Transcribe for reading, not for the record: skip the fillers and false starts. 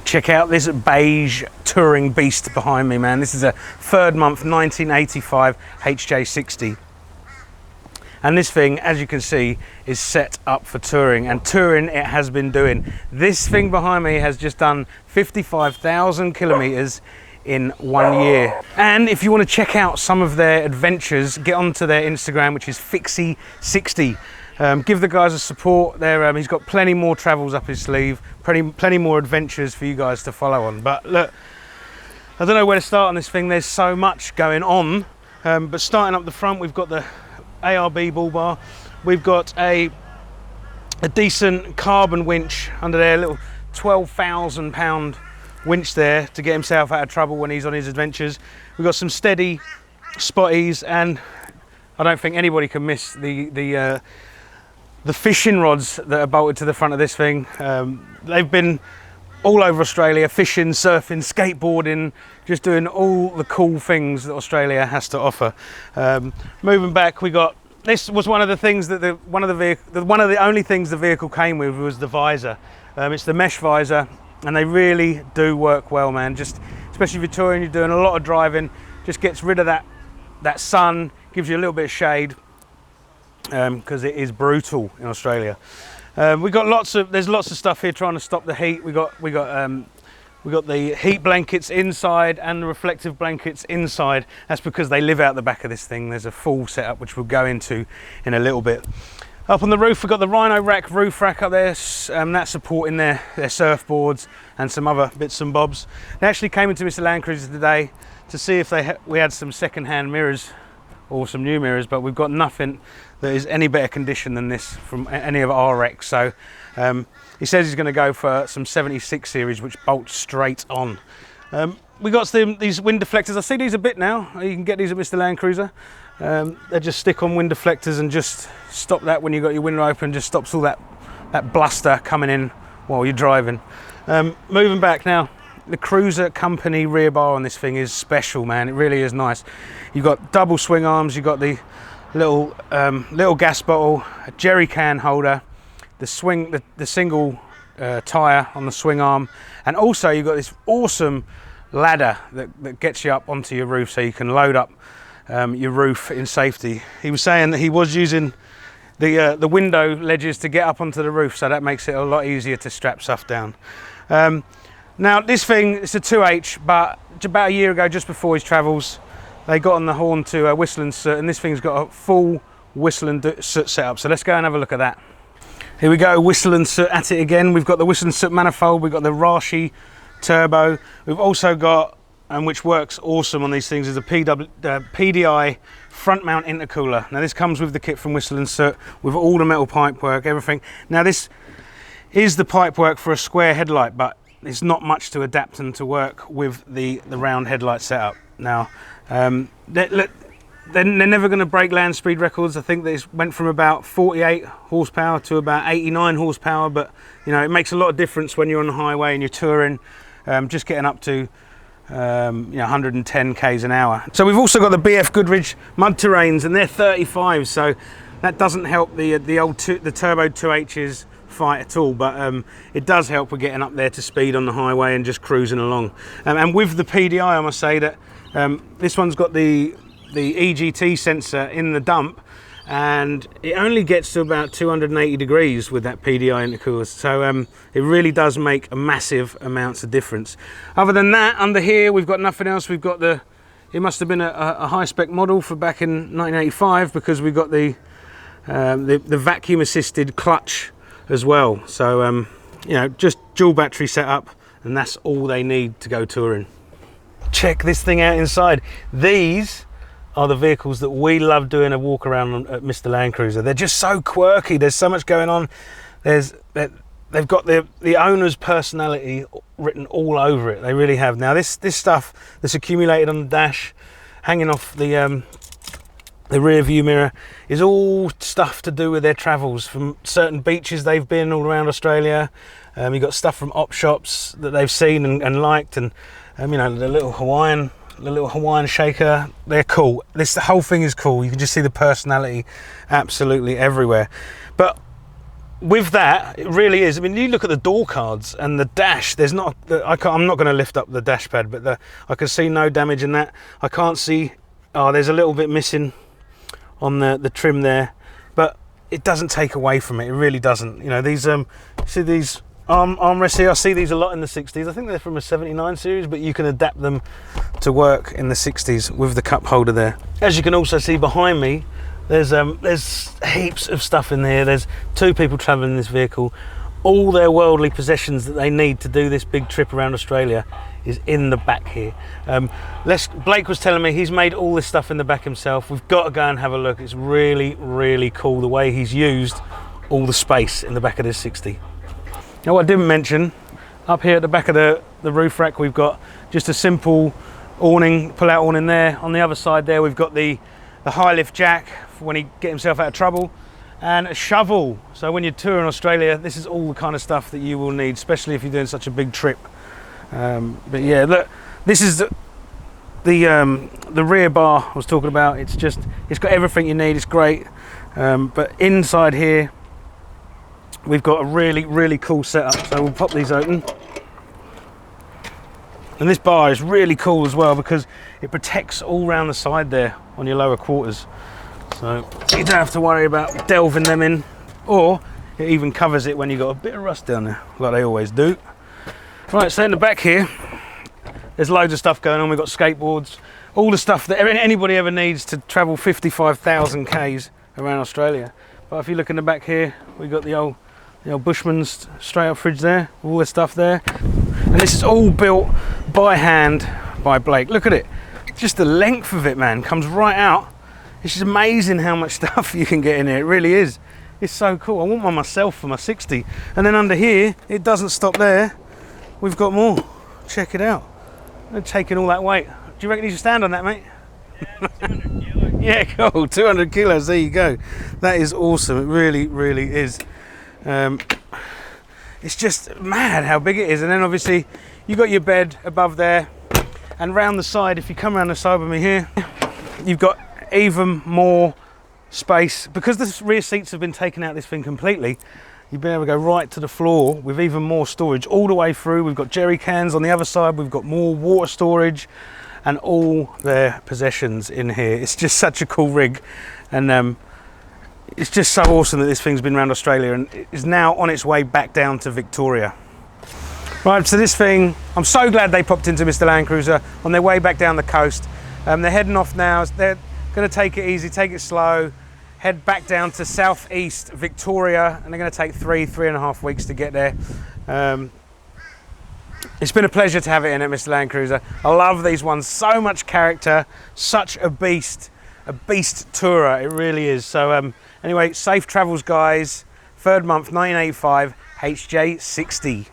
Check out this beige touring beast behind me, man. This is a third month 1985 HJ60. And this thing, as you can see, is set up for touring, and touring it has been doing. This thing behind me has just done 55,000 kilometers in 1 year. And if you want to check out some of their adventures, get onto their Instagram, which is FIXIE60. Give the guys a support. He's got plenty more travels up his sleeve, plenty more adventures for you guys to follow on. But look, I don't know where to start on this thing. There's so much going on. But starting up the front, we've got the ARB bull bar. We've got a decent carbon winch under there, a little 12,000 pound winch there to get himself out of trouble when he's on his adventures. We've got some steady spotties, and I don't think anybody can miss the fishing rods that are bolted to the front of this thing. They've been all over Australia, fishing, surfing, skateboarding, just doing all the cool things that Australia has to offer. Moving back, we got, this was one of the things that one of the only things the vehicle came with was the visor. It's the mesh visor, and they really do work well, man. Just especially if you're touring, you're doing a lot of driving, just gets rid of that sun, gives you a little bit of shade. Because it is brutal in Australia. We got there's lots of stuff here trying to stop the heat. We got the heat blankets inside and the reflective blankets inside. That's because they live out the back of this thing. There's a full setup which we'll go into in a little bit. Up on the roof, we've got the Rhino rack, roof rack up there. That's supporting their surfboards and some other bits and bobs. They actually came into Mr. Landcruiser today to see if we had some second-hand mirrors or some new mirrors, but we've got nothing that is any better condition than this from any of our wrecks. So he says he's going to go for some 76 series, which bolts straight on. We got these wind deflectors. I see these a bit now. You can get these at Mr. Landcruiser. They just stick on wind deflectors and just stop that when you've got your window open. Just stops all that bluster coming in while you're driving. Moving back now. The Cruiser company rear bar on this thing is special, man. It really is nice. You've got double swing arms. You've got the little gas bottle, a jerry can holder, the single tire on the swing arm, and also you've got this awesome ladder that gets you up onto your roof, so you can load up your roof in safety. He was saying that he was using the window ledges to get up onto the roof, so that makes it a lot easier to strap stuff down. Now this thing, it's a 2H, but about a year ago, just before his travels, they got on the horn to whistle and soot, and this thing's got a full whistle and soot setup. So let's go and have a look at that. Here we go, whistle and soot at it again. We've got the whistle and soot manifold, we've got the Rashi turbo. We've also got, and which works awesome on these things, is a PDI front mount intercooler. Now this comes with the kit from Whistle and Soot with all the metal pipework, everything. Now this is the pipework for a square headlight, but it's not much to adapt and to work with the round headlight setup. Now, they're never going to break land speed records. I think this went from about 48 horsepower to about 89 horsepower, but you know, it makes a lot of difference when you're on the highway and you're touring, just getting up to 110 k's an hour. So we've also got the BF Goodrich mud terrains, and they're 35, so that doesn't help the turbo 2H's fight at all, but it does help with getting up there to speed on the highway and just cruising along. And with the PDI, I must say that this one's got the EGT sensor in the dump, and it only gets to about 280 degrees with that PDI intercooler, so it really does make a massive amounts of difference. Other than that, under here we've got nothing else. We've got it must have been a high-spec model for back in 1985, because we've got the vacuum assisted clutch as well. So you know, just dual battery setup, and that's all they need to go touring. Check this thing out inside. These are the vehicles that we love doing a walk around at Mr. Landcruiser. They're just so quirky. There's so much going on. They've got the owner's personality written all over it. They really have. Now this stuff that's accumulated on the dash, hanging off the rear view mirror, is all stuff to do with their travels from certain beaches they've been all around Australia. You've got stuff from op shops that they've seen and liked, and you know, the little Hawaiian shaker. They're cool. The whole thing is cool. You can just see the personality absolutely everywhere. But with that, it really is. I mean, you look at the door cards and the dash. There's not. I'm not going to lift up the dash pad, but I can see no damage in that. I can't see. Oh, there's a little bit missing on the trim there, but it doesn't take away from it. It really doesn't. You know, these see these armrests here. I see these a lot in the 60s. I think they're from a 79 series, but you can adapt them to work in the 60s with the cup holder there. As you can also see behind me, there's heaps of stuff in here. There's 2 people traveling in this vehicle. All their worldly possessions that they need to do this big trip around Australia is in the back here. Blake was telling me he's made all this stuff in the back himself. We've got to go and have a look. It's really, really cool the way he's used all the space in the back of this 60. Now, what I didn't mention, up here at the back of the roof rack, we've got just a simple awning, pull-out awning there. On the other side there, we've got the high lift jack for when he get himself out of trouble, and a shovel. So when you're touring Australia, this is all the kind of stuff that you will need, especially if you're doing such a big trip. But yeah, look, this is the rear bar I was talking about. It's got everything you need. It's great. But inside here, we've got a really, really cool setup. So we'll pop these open. And this bar is really cool as well because it protects all around the side there on your lower quarters. So you don't have to worry about delving them in, or it even covers it when you've got a bit of rust down there, like they always do. Right, so in the back here, there's loads of stuff going on. We've got skateboards, all the stuff that anybody ever needs to travel 55,000 Ks around Australia. But if you look in the back here, we've got the old Bushman's straight up fridge there, all the stuff there. And this is all built by hand by Blake. Look at it. Just the length of it, man, comes right out. It's just amazing how much stuff you can get in here. It really is. It's so cool. I want one myself for my 60. And then under here, it doesn't stop there. We've got more. Check it out. They're taking all that weight. Do you reckon you should stand on that, mate? Yeah, 200 kilos. Yeah, cool. 200 kilos. There you go. That is awesome. It really, really is. It's just mad how big it is. And then obviously you got your bed above there, and round the side, if you come around the side with me here, you've got even more space. Because the rear seats have been taken out of this thing completely, you've been able to go right to the floor with even more storage all the way through. We've got jerry cans on the other side. We've got more water storage and all their possessions in here. It's just such a cool rig. And it's just so awesome that this thing's been around Australia and is now on its way back down to Victoria. Right, so this thing, I'm so glad they popped into Mr. Landcruiser on their way back down the coast. They're heading off now. They're going to take it easy, take it slow, head back down to southeast Victoria, and they're going to take 3.5 weeks to get there. It's been a pleasure to have it in at Mr. Landcruiser. I love these ones, so much character, such a beast tourer, it really is. So anyway, safe travels guys, 3rd month 1985 HJ60.